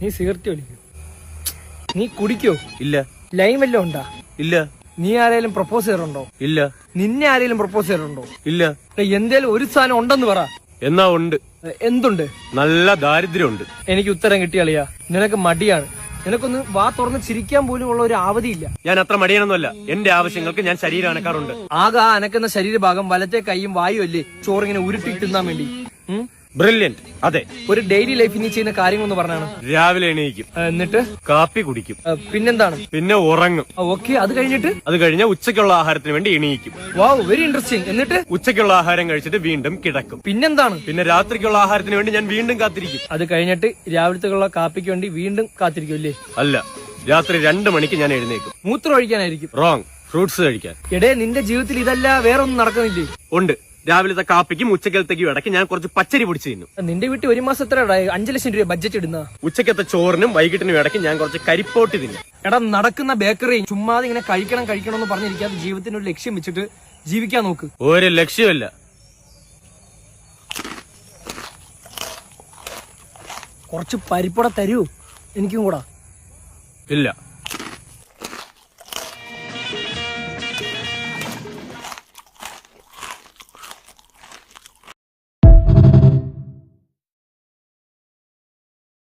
നീ സിഗരറ്റ് വലിക്കോ? നീ കുടിക്കോ? ഇല്ല. ലൈൻ വല്ലതും ഉണ്ടാ? ഇല്ല. നീ ആരെങ്കിലും പ്രപ്പോസ് ചെയ്യാറുണ്ടോ? ഇല്ല. നിന്നെ ആരെങ്കിലും പ്രപ്പോസ് ചെയ്യാറുണ്ടോ? ഇല്ല. എന്തേലും ഒരു സാധനം ഉണ്ടെന്ന് പറ. എന്നാ ഉണ്ട്. എന്തുണ്ട്? നല്ല ദാരിദ്ര്യമുണ്ട്. എനിക്ക് ഉത്തരം കിട്ടിയാളിയാ. നിനക്ക് മടിയാണ്. നിനക്കൊന്ന് വാ തുറന്ന് ചിരിക്കാൻ പോലും ഉള്ള ഒരു ആവതിയില്ല. ഞാൻ അത്ര മടിയാനൊന്നുമല്ല. എന്റെ ആവശ്യങ്ങൾക്ക് ഞാൻ ശരീരം അനക്കാറുണ്ട്. ആകെ ആ അനക്കുന്ന ശരീരഭാഗം വലത്തെ കൈയും വായു അല്ലേ ചോറിങ്ങനെ ഉരുട്ടി തിന്നാൻ വേണ്ടി. ബ്രില്യന്റ്. അതെ. ഒരു ഡെയിലി ലൈഫ് നീ ചെയ്യുന്ന കാര്യങ്ങളെന്ന് പറഞ്ഞാണ്. രാവിലെ എണീക്കും, എന്നിട്ട് കാപ്പി കുടിക്കും, പിന്നെന്താണ്? പിന്നെ ഉറങ്ങും. ഓക്കെ, അത് കഴിഞ്ഞിട്ട്? അത് കഴിഞ്ഞ ഉച്ചയ്ക്കുള്ള ആഹാരത്തിന് വേണ്ടി എണീക്കും. വാവ്, വെരി ഇൻട്രസ്റ്റിംഗ്. എന്നിട്ട് ഉച്ചയ്ക്കുള്ള ആഹാരം കഴിച്ചിട്ട് വീണ്ടും കിടക്കും. പിന്നെന്താണ്? പിന്നെ രാത്രിക്കുള്ള ആഹാരത്തിന് വേണ്ടി ഞാൻ വീണ്ടും കാത്തിരിക്കും. അത് കഴിഞ്ഞിട്ട് രാവിലത്തേക്കുള്ള കാപ്പിക്ക് വേണ്ടി വീണ്ടും കാത്തിരിക്കും അല്ലേ? അല്ല, രാത്രി 2 മണിക്ക് ഞാൻ എഴുന്നേക്കും. മൂത്രം ഒഴിക്കാനായിരിക്കും. റോങ്. ഫ്രൂട്ട്സ് കഴിക്കാൻ. എടേ, നിന്റെ ജീവിതത്തിൽ ഇതല്ല വേറെ ഒന്നും നടക്കുന്നില്ലേ? ഉണ്ട്. രാവിലത്തെ കാപ്പിക്കും ഉച്ചക്കലത്തേക്കും ഇടയ്ക്ക് ഞാൻ കുറച്ച് പച്ചരി പൊടിച്ച് തിന്നും. നിന്റെ വീട്ടിൽ ഒരു മാസം എത്ര 5 ലക്ഷം രൂപ ബഡ്ജറ്റ് ഇടുന്ന? ഉച്ചക്കത്തെ ചോറിനും വൈകിട്ടിനും ഇടയ്ക്ക് ഞാൻ കുറച്ച് കരിപ്പോട്ടി തിന്നും. എടാ, നടക്കുന്ന ബേക്കറി ചുമ്മാതെ ഇങ്ങനെ കഴിക്കണം എന്ന് പറഞ്ഞിരിക്കാതെ ജീവിതത്തിന് ഒരു ലക്ഷ്യം വെച്ചിട്ട് ജീവിക്കാൻ നോക്ക്. ഒരു ലക്ഷ്യമല്ല. കുറച്ച് പരിപ്പട തരൂ എനിക്കും കൂടാ. ഇല്ല.